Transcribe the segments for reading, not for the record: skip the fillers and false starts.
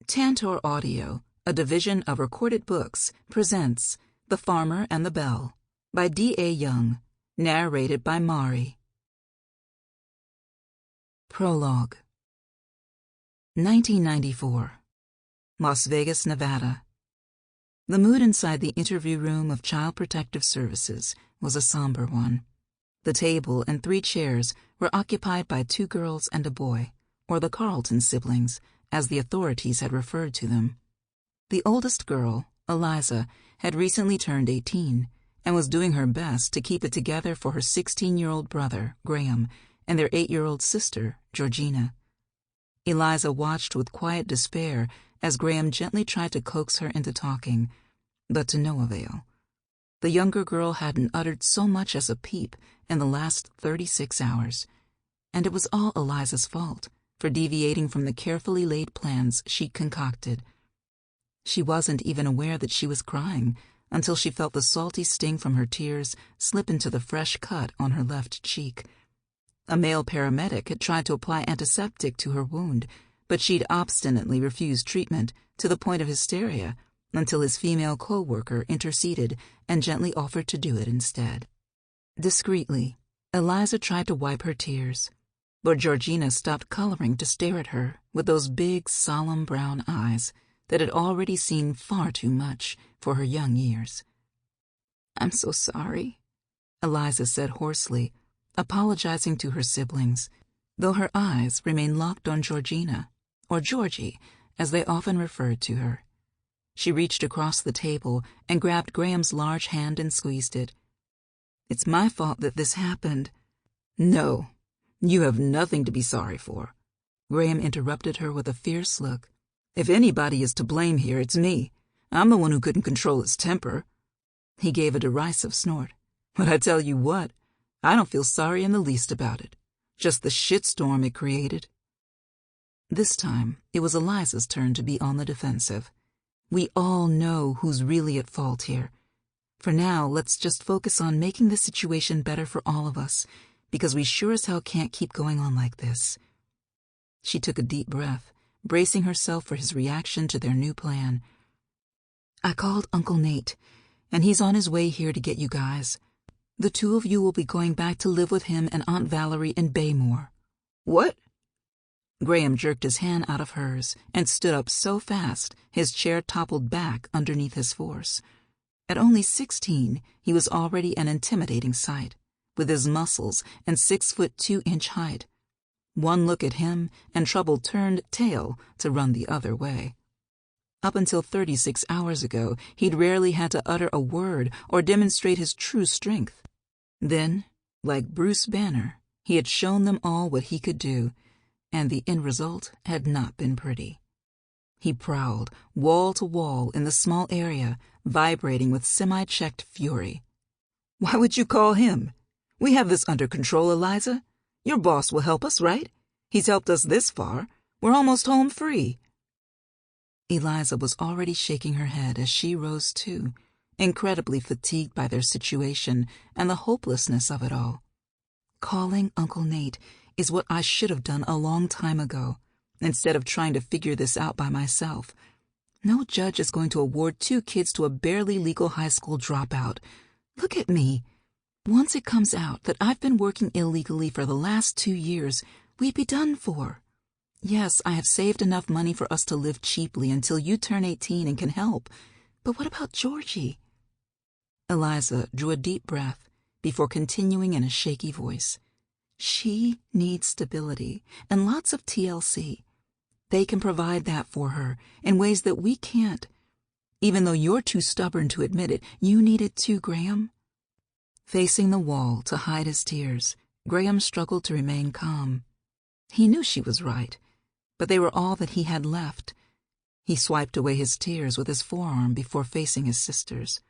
Tantor Audio, a division of Recorded Books, presents The Farmer and the Belle by D.A. Young, narrated by Mari. Prologue. 1994. Las Vegas, Nevada. The mood inside the interview room of Child Protective Services was a somber one. The table and 3 chairs were occupied by 2 girls and a boy, or the Carlton siblings, as the authorities had referred to them. The oldest girl, Eliza, had recently turned 18 and was doing her best to keep it together for her 16-year-old brother, Graham, and their 8-year-old sister, Georgina. Eliza watched with quiet despair as Graham gently tried to coax her into talking, but to no avail. The younger girl hadn't uttered so much as a peep in the last 36 hours, and it was all Eliza's fault for deviating from the carefully laid plans she'd concocted. She wasn't even aware that she was crying until she felt the salty sting from her tears slip into the fresh cut on her left cheek. A male paramedic had tried to apply antiseptic to her wound, but she'd obstinately refused treatment to the point of hysteria until his female co-worker interceded and gently offered to do it instead. Discreetly, Eliza tried to wipe her tears, but Georgina stopped coloring to stare at her with those big, solemn brown eyes that had already seen far too much for her young years. "I'm so sorry," Eliza said hoarsely, apologizing to her siblings, though her eyes remained locked on Georgina, or Georgie, as they often referred to her. She reached across the table and grabbed Graham's large hand and squeezed it. "It's my fault that this happened." "No, you have nothing to be sorry for," Graham interrupted her with a fierce look. "If anybody is to blame here, it's me. I'm the one who couldn't control his temper." He gave a derisive snort. "But I tell you what, I don't feel sorry in the least about it. Just the shitstorm it created." This time, it was Eliza's turn to be on the defensive. "We all know who's really at fault here. For now, let's just focus on making the situation better for all of us, because we sure as hell can't keep going on like this." She took a deep breath, bracing herself for his reaction to their new plan. "I called Uncle Nate, and he's on his way here to get you guys. The 2 of you will be going back to live with him and Aunt Valerie in Baymore." "What?" Graham jerked his hand out of hers and stood up so fast his chair toppled back underneath his force. At only 16, he was already an intimidating sight, with his muscles and 6'2" height. One look at him, and trouble turned tail to run the other way. Up until 36 hours ago, he'd rarely had to utter a word or demonstrate his true strength. Then, like Bruce Banner, he had shown them all what he could do, and the end result had not been pretty. He prowled wall to wall in the small area, vibrating with semi-checked fury. "Why would you call him? We have this under control, Eliza. Your boss will help us, right? He's helped us this far. We're almost home free." Eliza was already shaking her head as she rose too, incredibly fatigued by their situation and the hopelessness of it all. "Calling Uncle Nate is what I should have done a long time ago, instead of trying to figure this out by myself. No judge is going to award 2 kids to a barely legal high school dropout. Look at me. Once it comes out that I've been working illegally for the last 2 years, we'd be done for. Yes, I have saved enough money for us to live cheaply until you turn 18 and can help. But what about Georgie?" Eliza drew a deep breath before continuing in a shaky voice. "She needs stability and lots of TLC. They can provide that for her in ways that we can't. Even though you're too stubborn to admit it, you need it too, Graham." Facing the wall to hide his tears, Graham struggled to remain calm. He knew she was right, but they were all that he had left. He swiped away his tears with his forearm before facing his sisters.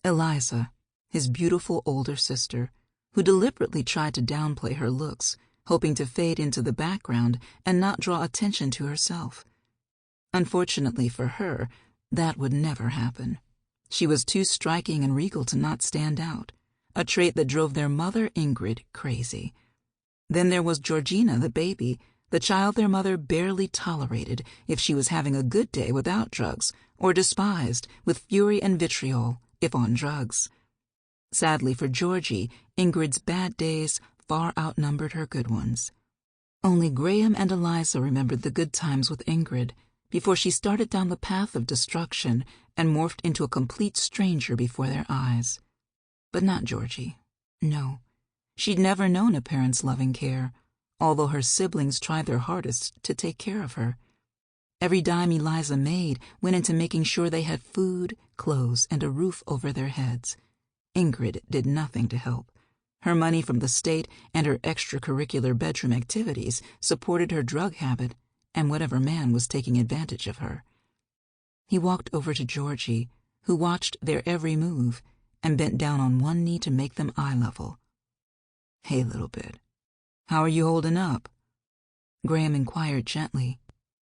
Eliza, his beautiful older sister, who deliberately tried to downplay her looks, hoping to fade into the background and not draw attention to herself. Unfortunately for her, that would never happen. She was too striking and regal to not stand out, a trait that drove their mother, Ingrid, crazy. Then there was Georgina, the baby, the child their mother barely tolerated if she was having a good day without drugs, or despised with fury and vitriol if on drugs. Sadly for Georgie, Ingrid's bad days far outnumbered her good ones. Only Graham and Eliza remembered the good times with Ingrid before she started down the path of destruction and morphed into a complete stranger before their eyes. But not Georgie. No, she'd never known a parent's loving care, although her siblings tried their hardest to take care of her. Every dime Eliza made went into making sure they had food, clothes, and a roof over their heads. Ingrid did nothing to help. Her money from the state and her extracurricular bedroom activities supported her drug habit and whatever man was taking advantage of her. He walked over to Georgie, who watched their every move and bent down on one knee to make them eye level. "Hey, little bit, how are you holding up?" Graham inquired gently.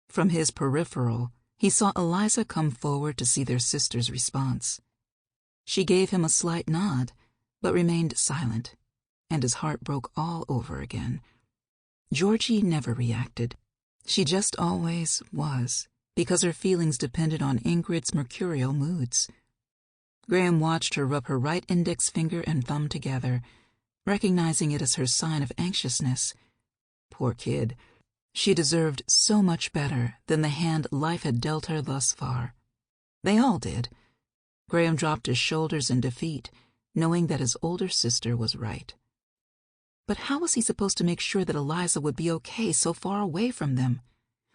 From his peripheral, he saw Eliza come forward to see their sister's response. She gave him a slight nod, but remained silent, and his heart broke all over again. Georgie never reacted. She just always was, because her feelings depended on Ingrid's mercurial moods. Graham watched her rub her right index finger and thumb together, recognizing it as her sign of anxiousness. Poor kid. She deserved so much better than the hand life had dealt her thus far. They all did. Graham dropped his shoulders in defeat, knowing that his older sister was right. But how was he supposed to make sure that Eliza would be okay so far away from them?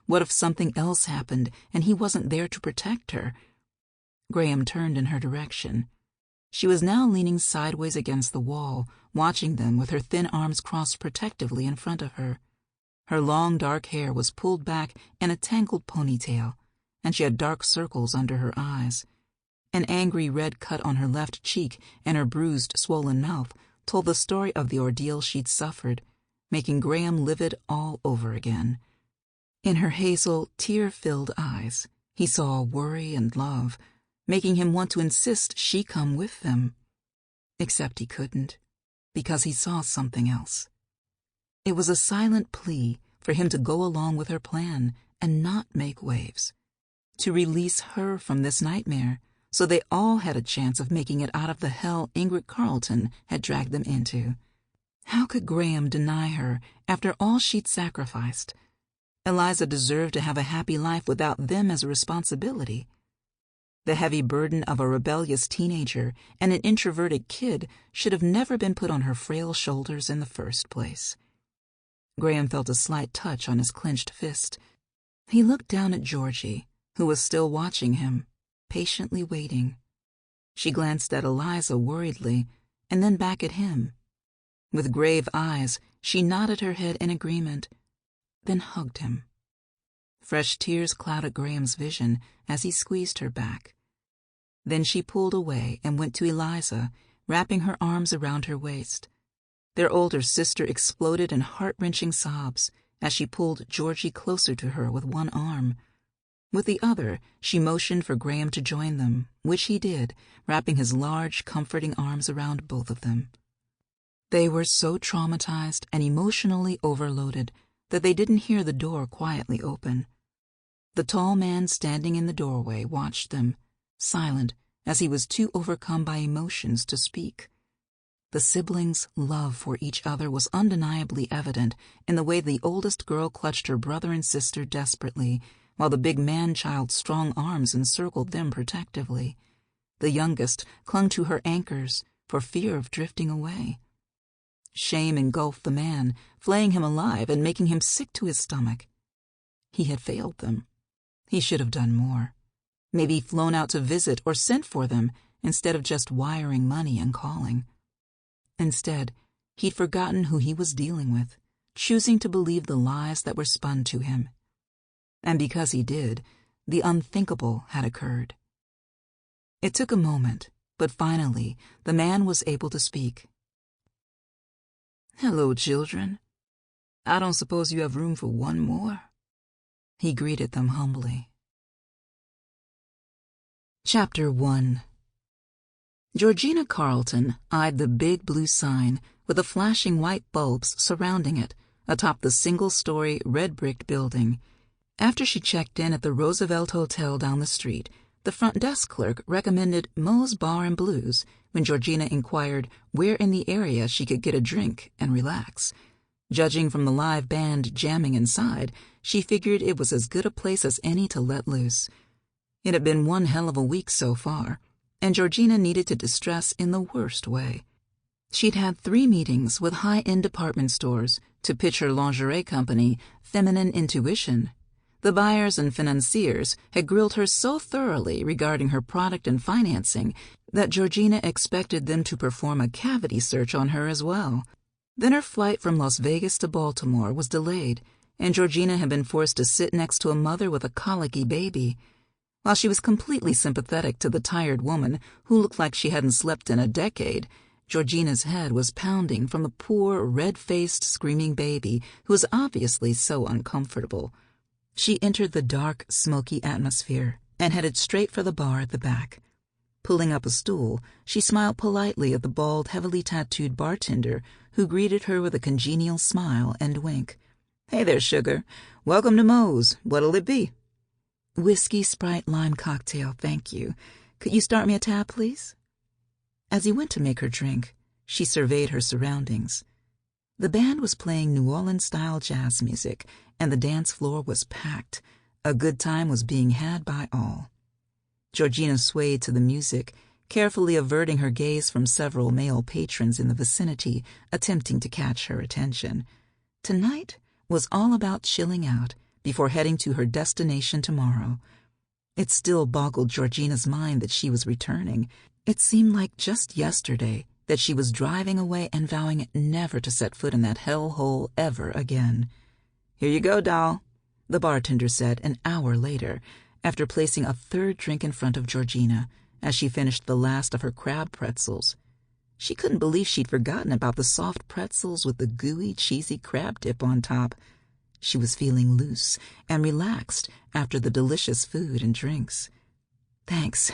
What if something else happened and he wasn't there to protect her? Graham turned in her direction. She was now leaning sideways against the wall, watching them with her thin arms crossed protectively in front of her. Her long dark hair was pulled back in a tangled ponytail, and she had dark circles under her eyes. An angry red cut on her left cheek and her bruised, swollen mouth told the story of the ordeal she'd suffered, making Graham livid all over again. In her hazel, tear-filled eyes, he saw worry and love, making him want to insist she come with them. Except he couldn't, because he saw something else. It was a silent plea for him to go along with her plan and not make waves, to release her from this nightmare, so they all had a chance of making it out of the hell Ingrid Carlton had dragged them into. How could Graham deny her after all she'd sacrificed? Eliza deserved to have a happy life without them as a responsibility. The heavy burden of a rebellious teenager and an introverted kid should have never been put on her frail shoulders in the first place. Graham felt a slight touch on his clenched fist. He looked down at Georgie, who was still watching him, patiently waiting. She glanced at Eliza worriedly, and then back at him. With grave eyes, she nodded her head in agreement, then hugged him. Fresh tears clouded Graham's vision as he squeezed her back. Then she pulled away and went to Eliza, wrapping her arms around her waist. Their older sister exploded in heart-wrenching sobs as she pulled Georgie closer to her with one arm. With the other, she motioned for Graham to join them, which he did, wrapping his large, comforting arms around both of them. They were so traumatized and emotionally overloaded that they didn't hear the door quietly open. The tall man standing in the doorway watched them, silent as he was too overcome by emotions to speak. The siblings' love for each other was undeniably evident in the way the oldest girl clutched her brother and sister desperately, while the big man-child's strong arms encircled them protectively. The youngest clung to her anchors for fear of drifting away. Shame engulfed the man, flaying him alive and making him sick to his stomach. He had failed them. He should have done more. Maybe flown out to visit or sent for them instead of just wiring money and calling. Instead, he'd forgotten who he was dealing with, choosing to believe the lies that were spun to him. And because he did, the unthinkable had occurred. It took a moment, but finally the man was able to speak. "Hello, children. I don't suppose you have room for one more?" He greeted them humbly. Chapter 1. Georgina Carlton eyed the big blue sign with the flashing white bulbs surrounding it atop the single-story red-bricked building. After she checked in at the Roosevelt Hotel down the street, the front desk clerk recommended Moe's Bar and Blues when Georgina inquired where in the area she could get a drink and relax. Judging from the live band jamming inside, she figured it was as good a place as any to let loose. It had been one hell of a week so far, and Georgina needed to distress in the worst way. She'd had 3 meetings with high-end department stores to pitch her lingerie company, Feminine Intuition. The buyers and financiers had grilled her so thoroughly regarding her product and financing that Georgina expected them to perform a cavity search on her as well. Then her flight from Las Vegas to Baltimore was delayed, and Georgina had been forced to sit next to a mother with a colicky baby. While she was completely sympathetic to the tired woman who looked like she hadn't slept in a decade, Georgina's head was pounding from the poor, red-faced, screaming baby who was obviously so uncomfortable. She entered the dark, smoky atmosphere and headed straight for the bar at the back. Pulling up a stool, she smiled politely at the bald, heavily tattooed bartender who greeted her with a congenial smile and wink. "Hey there, sugar. Welcome to Moe's. What'll it be?" "Whiskey, Sprite, lime cocktail, thank you. Could you start me a tab, please?" As he went to make her drink, she surveyed her surroundings. The band was playing New Orleans-style jazz music, and the dance floor was packed. A good time was being had by all. Georgina swayed to the music, carefully averting her gaze from several male patrons in the vicinity, attempting to catch her attention. Tonight was all about chilling out before heading to her destination tomorrow. It still boggled Georgina's mind that she was returning. It seemed like just yesterday that she was driving away and vowing never to set foot in that hellhole ever again. "Here you go, doll," the bartender said an hour later, after placing a 3rd drink in front of Georgina as she finished the last of her crab pretzels. She couldn't believe she'd forgotten about the soft pretzels with the gooey, cheesy crab dip on top. She was feeling loose and relaxed after the delicious food and drinks. "Thanks.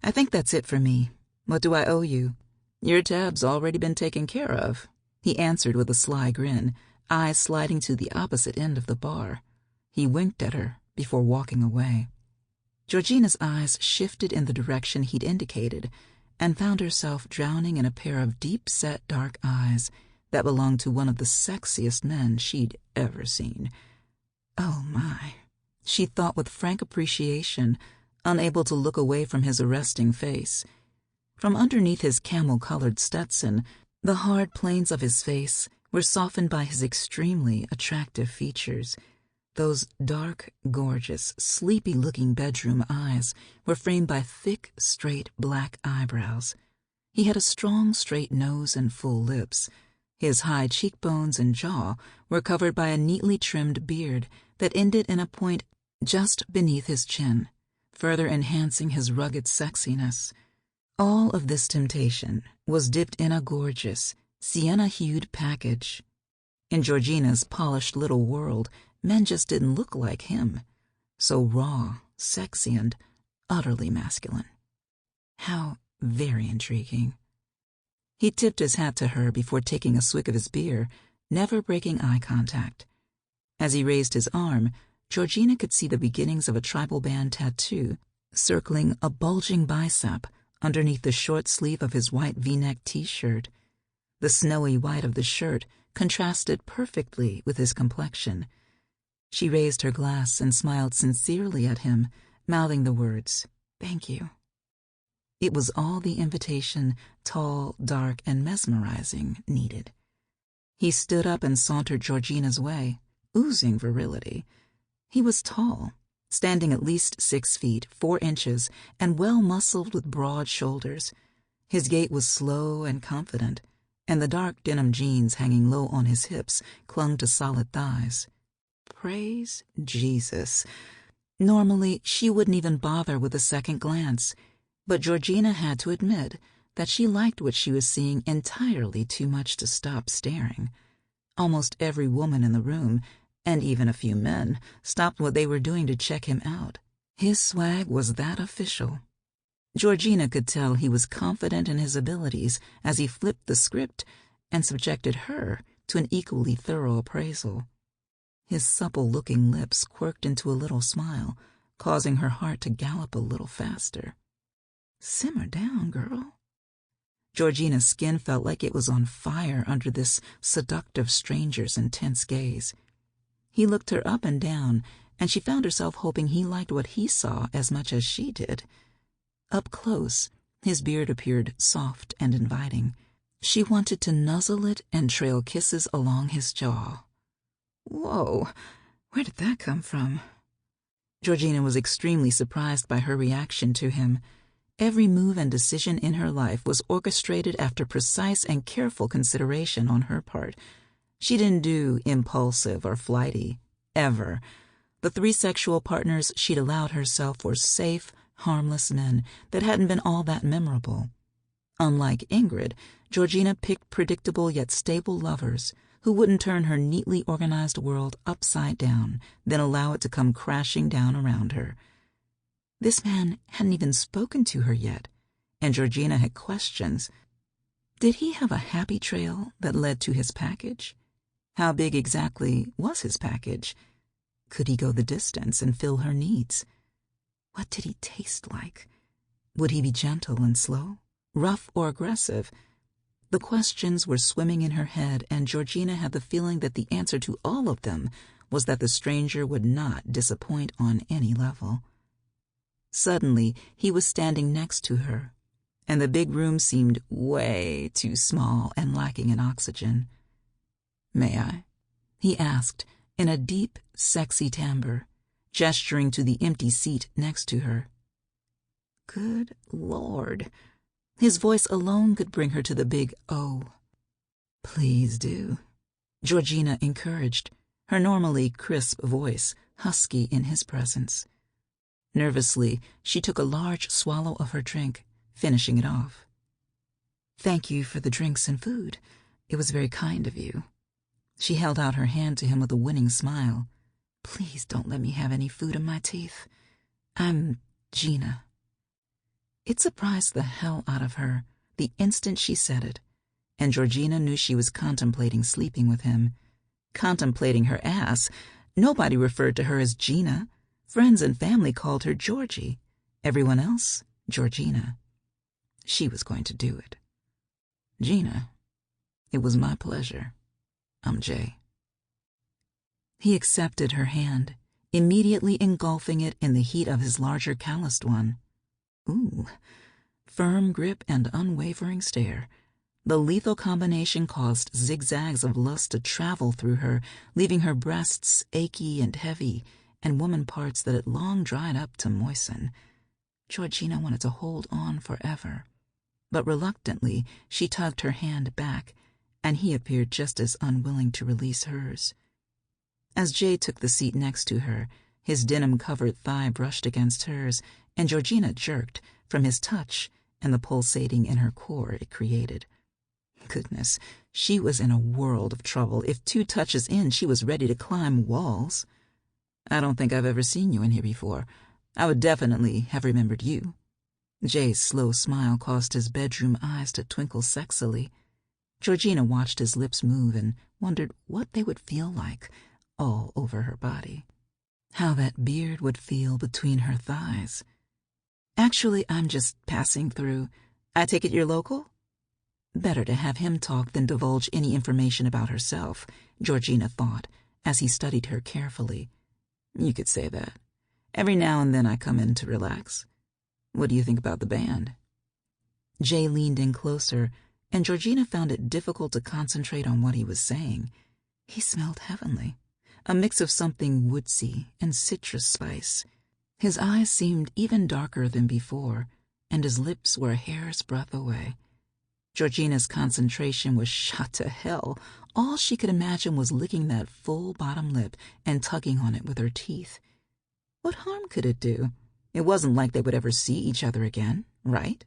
I think that's it for me. What do I owe you?" "Your tab's already been taken care of," he answered with a sly grin, eyes sliding to the opposite end of the bar. He winked at her before walking away. Georgina's eyes shifted in the direction he'd indicated and found herself drowning in a pair of deep-set dark eyes that belonged to one of the sexiest men she'd ever seen. Oh my, she thought with frank appreciation, unable to look away from his arresting face. From underneath his camel-colored Stetson, the hard planes of his face were softened by his extremely attractive features. Those dark, gorgeous, sleepy-looking bedroom eyes were framed by thick, straight black eyebrows. He had a strong, straight nose and full lips. His high cheekbones and jaw were covered by a neatly trimmed beard that ended in a point just beneath his chin, further enhancing his rugged sexiness. All of this temptation was dipped in a gorgeous, sienna-hued package. In Georgina's polished little world, men just didn't look like him. So raw, sexy, and utterly masculine. How very intriguing. He tipped his hat to her before taking a swig of his beer, never breaking eye contact. As he raised his arm, Georgina could see the beginnings of a tribal band tattoo circling a bulging bicep underneath the short sleeve of his white V-neck T-shirt. The snowy white of the shirt contrasted perfectly with his complexion. She raised her glass and smiled sincerely at him, mouthing the words, "Thank you." It was all the invitation, tall, dark, and mesmerizing, needed. He stood up and sauntered Georgina's way, oozing virility. He was tall, standing at least 6 feet, 4 inches, and well-muscled with broad shoulders. His gait was slow and confident, and the dark denim jeans hanging low on his hips clung to solid thighs. Praise Jesus. Normally, she wouldn't even bother with a second glance, but Georgina had to admit that she liked what she was seeing entirely too much to stop staring. Almost every woman in the room, and even a few men, stopped what they were doing to check him out. His swag was that official. Georgina could tell he was confident in his abilities as he flipped the script and subjected her to an equally thorough appraisal. His supple-looking lips quirked into a little smile, causing her heart to gallop a little faster. Simmer down, girl. Georgina's skin felt like it was on fire under this seductive stranger's intense gaze. He looked her up and down, and she found herself hoping he liked what he saw as much as she did. Up close, his beard appeared soft and inviting. She wanted to nuzzle it and trail kisses along his jaw. Whoa, where did that come from? Georgina was extremely surprised by her reaction to him. Every move and decision in her life was orchestrated after precise and careful consideration on her part. She didn't do impulsive or flighty, ever. The 3 sexual partners she'd allowed herself were safe, harmless men that hadn't been all that memorable. Unlike Ingrid, Georgina picked predictable yet stable lovers who wouldn't turn her neatly organized world upside down, then allow it to come crashing down around her. This man hadn't even spoken to her yet, and Georgina had questions. Did he have a happy trail that led to his package? How big exactly was his package? Could he go the distance and fill her needs? What did he taste like? Would he be gentle and slow, rough or aggressive? The questions were swimming in her head, and Georgina had the feeling that the answer to all of them was that the stranger would not disappoint on any level. Suddenly, he was standing next to her, and the big room seemed way too small and lacking in oxygen. "May I?" he asked, in a deep, sexy timbre, gesturing to the empty seat next to her. Good Lord. His voice alone could bring her to the big O. "Please do," Georgina encouraged, her normally crisp voice husky in his presence. Nervously, she took a large swallow of her drink, finishing it off. "Thank you for the drinks and food. It was very kind of you." She held out her hand to him with a winning smile. "Please don't let me have any food in my teeth. I'm Gina." It surprised the hell out of her the instant she said it, and Georgina knew she was contemplating sleeping with him. Contemplating her ass. Nobody referred to her as Gina. Friends and family called her Georgie. Everyone else, Georgina. She was going to do it. "Gina, it was my pleasure. I'm Jay." He accepted her hand, immediately engulfing it in the heat of his larger calloused one. Ooh, firm grip and unwavering stare. The lethal combination caused zigzags of lust to travel through her, leaving her breasts achy and heavy, and woman parts that had long dried up to moisten. Georgina wanted to hold on forever, but reluctantly she tugged her hand back, and he appeared just as unwilling to release hers. As Jay took the seat next to her, his denim-covered thigh brushed against hers, and Georgina jerked from his touch and the pulsating in her core it created. Goodness, she was in a world of trouble. If 2 touches in, she was ready to climb walls. "I don't think I've ever seen you in here before. I would definitely have remembered you." Jay's slow smile caused his bedroom eyes to twinkle sexily. Georgina watched his lips move and wondered what they would feel like all over her body. How that beard would feel between her thighs. "Actually, I'm just passing through. I take it you're local?" Better to have him talk than divulge any information about herself, Georgina thought, as he studied her carefully. "You could say that. Every now and then I come in to relax. What do you think about the band?" Jay leaned in closer, and Georgina found it difficult to concentrate on what he was saying. He smelled heavenly, a mix of something woodsy and citrus spice. His eyes seemed even darker than before, and his lips were a hair's breadth away. Georgina's concentration was shot to hell. All she could imagine was licking that full bottom lip and tugging on it with her teeth. What harm could it do? It wasn't like they would ever see each other again, right?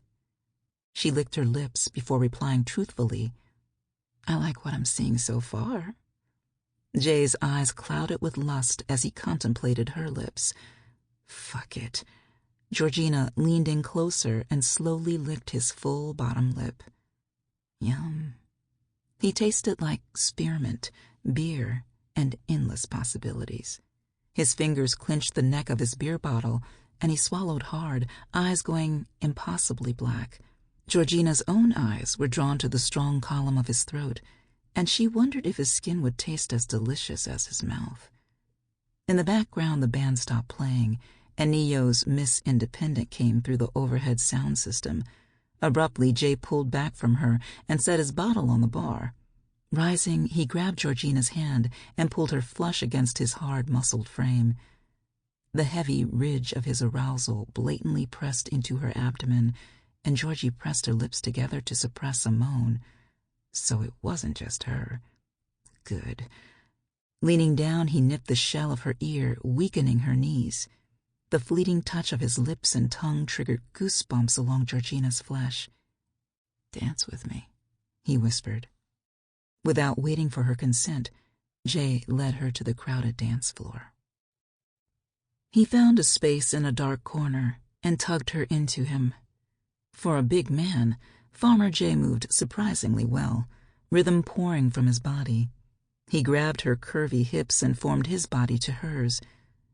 She licked her lips before replying truthfully, "I like what I'm seeing so far." Jay's eyes clouded with lust as he contemplated her lips. Fuck it. Georgina leaned in closer and slowly licked his full bottom lip. Yum. He tasted like spearmint, beer, and endless possibilities. His fingers clenched the neck of his beer bottle, and he swallowed hard, eyes going impossibly black. Georgina's own eyes were drawn to the strong column of his throat, and she wondered if his skin would taste as delicious as his mouth. In the background, the band stopped playing, and Neo's Miss Independent came through the overhead sound system. Abruptly, Jay pulled back from her and set his bottle on the bar. Rising, he grabbed Georgina's hand and pulled her flush against his hard, muscled frame. The heavy ridge of his arousal blatantly pressed into her abdomen, and Georgie pressed her lips together to suppress a moan. So it wasn't just her. Good. Leaning down, he nipped the shell of her ear, weakening her knees. The fleeting touch of his lips and tongue triggered goosebumps along Georgina's flesh. "Dance with me," he whispered. Without waiting for her consent, Jay led her to the crowded dance floor. He found a space in a dark corner and tugged her into him. For a big man, Farmer Jay moved surprisingly well, rhythm pouring from his body. He grabbed her curvy hips and formed his body to hers.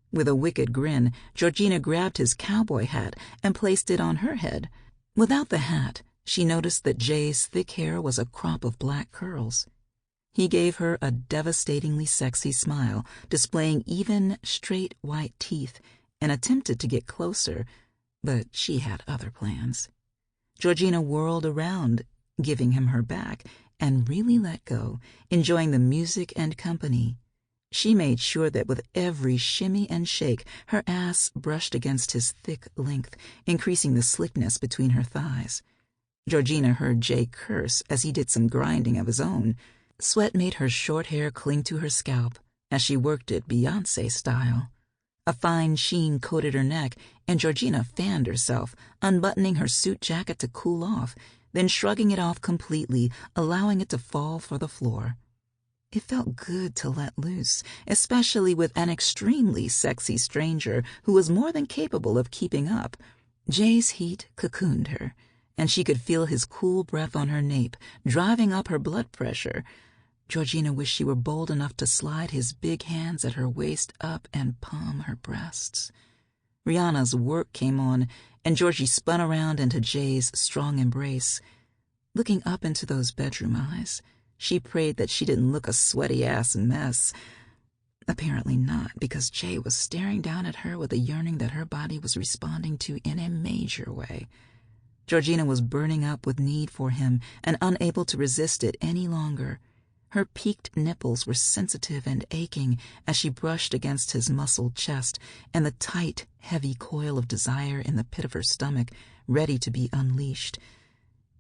With a wicked grin, Georgina grabbed his cowboy hat and placed it on her head. Without the hat, she noticed that Jay's thick hair was a crop of black curls. He gave her a devastatingly sexy smile, displaying even, straight white teeth, and attempted to get closer, but she had other plans. Georgina whirled around, giving him her back, and really let go, enjoying the music and company. She made sure that with every shimmy and shake, her ass brushed against his thick length, increasing the slickness between her thighs. Georgina heard Jay curse as he did some grinding of his own. Sweat made her short hair cling to her scalp as she worked it Beyoncé style. A fine sheen coated her neck, and Georgina fanned herself, unbuttoning her suit jacket to cool off, then shrugging it off completely, allowing it to fall for the floor. It felt good to let loose, especially with an extremely sexy stranger who was more than capable of keeping up. Jay's heat cocooned her, and she could feel his cool breath on her nape, driving up her blood pressure. Georgina wished she were bold enough to slide his big hands at her waist up and palm her breasts. Rihanna's Work came on, and Georgie spun around into Jay's strong embrace. Looking up into those bedroom eyes, she prayed that she didn't look a sweaty-ass mess. Apparently not, because Jay was staring down at her with a yearning that her body was responding to in a major way. Georgina was burning up with need for him and unable to resist it any longer. Her peaked nipples were sensitive and aching as she brushed against his muscled chest and the tight, heavy coil of desire in the pit of her stomach, ready to be unleashed.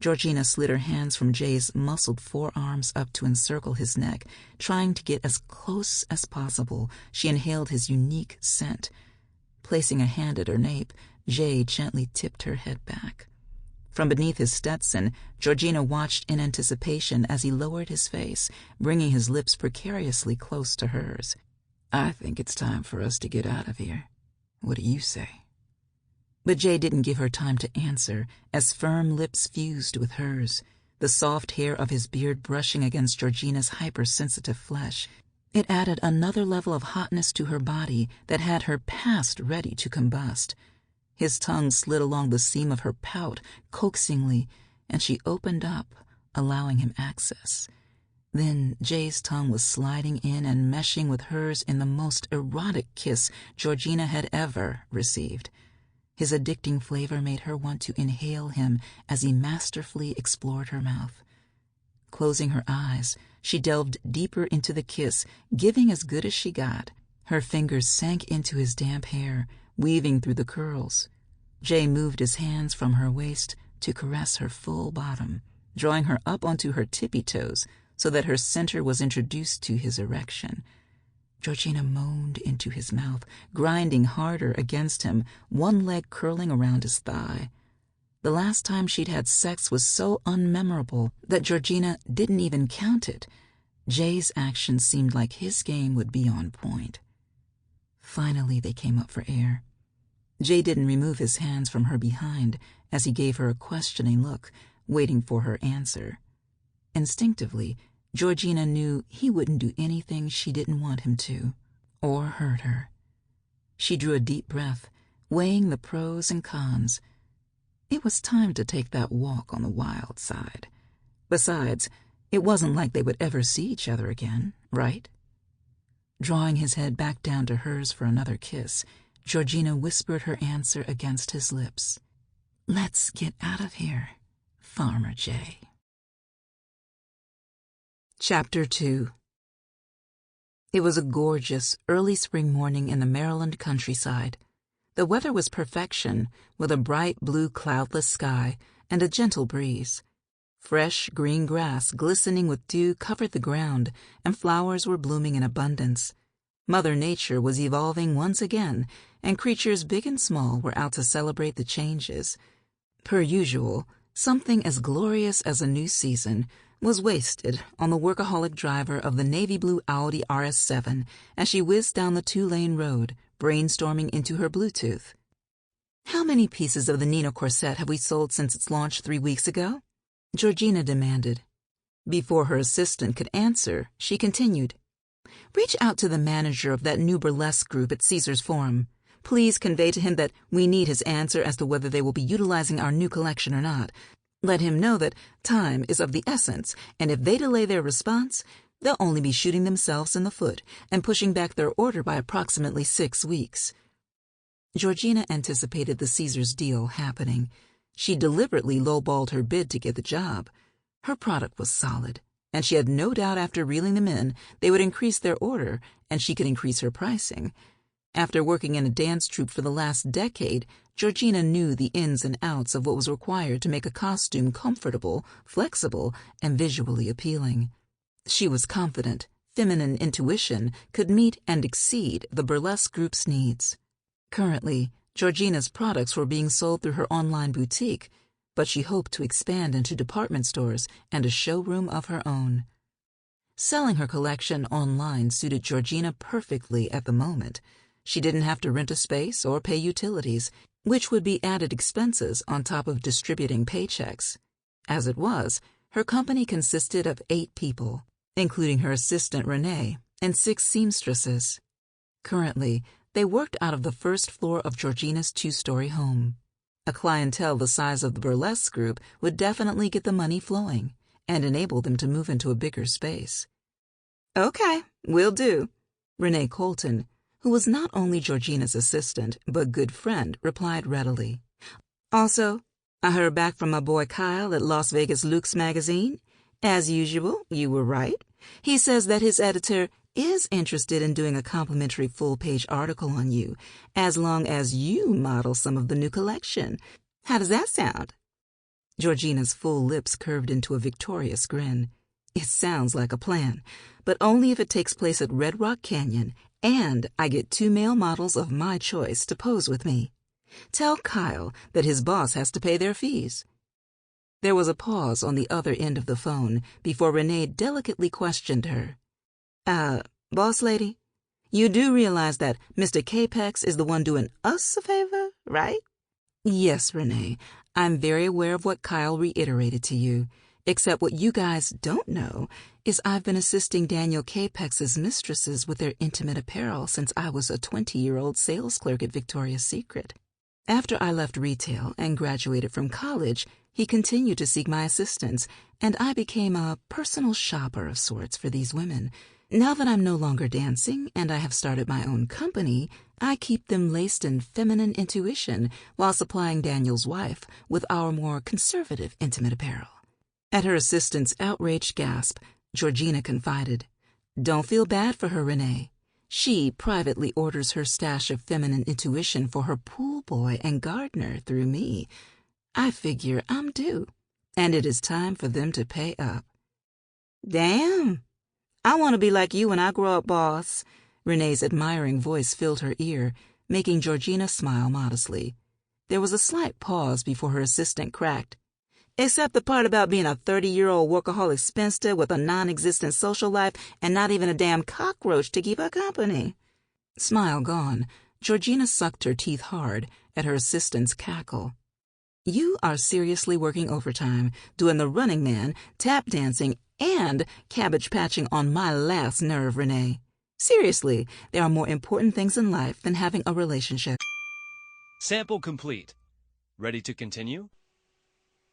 Georgina slid her hands from Jay's muscled forearms up to encircle his neck. Trying to get as close as possible, she inhaled his unique scent. Placing a hand at her nape, Jay gently tipped her head back. From beneath his Stetson, Georgina watched in anticipation as he lowered his face, bringing his lips precariously close to hers. "I think it's time for us to get out of here. What do you say?" But Jay didn't give her time to answer, as firm lips fused with hers, the soft hair of his beard brushing against Georgina's hypersensitive flesh. It added another level of hotness to her body that had her past ready to combust. His tongue slid along the seam of her pout coaxingly, and she opened up, allowing him access. Then Jay's tongue was sliding in and meshing with hers in the most erotic kiss Georgina had ever received. His addicting flavor made her want to inhale him as he masterfully explored her mouth. Closing her eyes, she delved deeper into the kiss, giving as good as she got. Her fingers sank into his damp hair, weaving through the curls. Jay moved his hands from her waist to caress her full bottom, drawing her up onto her tippy toes so that her center was introduced to his erection. Georgina moaned into his mouth, grinding harder against him, one leg curling around his thigh. The last time she'd had sex was so unmemorable that Georgina didn't even count it. Jay's actions seemed like his game would be on point. Finally, they came up for air. Jay didn't remove his hands from her behind as he gave her a questioning look, waiting for her answer. Instinctively, Georgina knew he wouldn't do anything she didn't want him to, or hurt her. She drew a deep breath, weighing the pros and cons. It was time to take that walk on the wild side. Besides, it wasn't like they would ever see each other again, right? Drawing his head back down to hers for another kiss, Georgina whispered her answer against his lips. "Let's get out of here, Farmer J." Chapter 2. It was a gorgeous, early spring morning in the Maryland countryside. The weather was perfection, with a bright blue cloudless sky and a gentle breeze. Fresh green grass glistening with dew covered the ground, and flowers were blooming in abundance. Mother Nature was evolving once again, and creatures big and small were out to celebrate the changes. Per usual, something as glorious as a new season was wasted on the workaholic driver of the navy blue Audi RS7 as she whizzed down the 2-lane road, brainstorming into her Bluetooth. "How many pieces of the Nino corset have we sold since its launch 3 weeks ago?" Georgina demanded. Before her assistant could answer, she continued, "Reach out to the manager of that new burlesque group at Caesar's Forum. Please convey to him that we need his answer as to whether they will be utilizing our new collection or not. Let him know that time is of the essence, and if they delay their response, they'll only be shooting themselves in the foot and pushing back their order by approximately 6 weeks." Georgina anticipated the Caesar's deal happening. She deliberately lowballed her bid to get the job. Her product was solid, and she had no doubt after reeling them in, they would increase their order and she could increase her pricing. After working in a dance troupe for the last decade, Georgina knew the ins and outs of what was required to make a costume comfortable, flexible, and visually appealing. She was confident feminine intuition could meet and exceed the burlesque group's needs. Currently, Georgina's products were being sold through her online boutique, but she hoped to expand into department stores and a showroom of her own. Selling her collection online suited Georgina perfectly at the moment. She didn't have to rent a space or pay utilities, which would be added expenses on top of distributing paychecks. As it was, her company consisted of 8 people, including her assistant Renee and 6 seamstresses. Currently, they worked out of the first floor of Georgina's 2-story home. A clientele the size of the burlesque group would definitely get the money flowing and enable them to move into a bigger space. "Okay, will do," Renee Carlton, who was not only Georgina's assistant but good friend, replied readily. "Also, I heard back from my boy Kyle at Las Vegas Luke's magazine. As usual, you were right. He says that his editor is interested in doing a complimentary full-page article on you, as long as you model some of the new collection. How does that sound?" Georgina's full lips curved into a victorious grin. "It sounds like a plan, but only if it takes place at Red Rock Canyon, and I get 2 male models of my choice to pose with me. Tell Kyle that his boss has to pay their fees." There was a pause on the other end of the phone before Renee delicately questioned her. Boss lady, you do realize that Mr. Capex is the one doing us a favor, right?" "Yes, Renee, I'm very aware of what Kyle reiterated to you, except what you guys don't know is I've been assisting Daniel Capex's mistresses with their intimate apparel since I was a 20-year-old sales clerk at Victoria's Secret. After I left retail and graduated from college, he continued to seek my assistance, and I became a personal shopper of sorts for these women. Now that I'm no longer dancing and I have started my own company, I keep them laced in feminine intuition while supplying Daniel's wife with our more conservative intimate apparel." At her assistant's outraged gasp, Georgina confided, "Don't feel bad for her, Renee. She privately orders her stash of feminine intuition for her pool boy and gardener through me. I figure I'm due, and it is time for them to pay up." "Damn. I want to be like you when I grow up, boss." Renee's admiring voice filled her ear, making Georgina smile modestly. There was a slight pause before her assistant cracked, "Except the part about being a 30-year-old workaholic spinster with a non-existent social life and not even a damn cockroach to keep her company." Smile gone, Georgina sucked her teeth hard at her assistant's cackle. "You are seriously working overtime, doing the running man, tap dancing, And cabbage patching on my last nerve, Renee. Seriously, there are more important things in life than having a relationship. Sample complete. Ready to continue?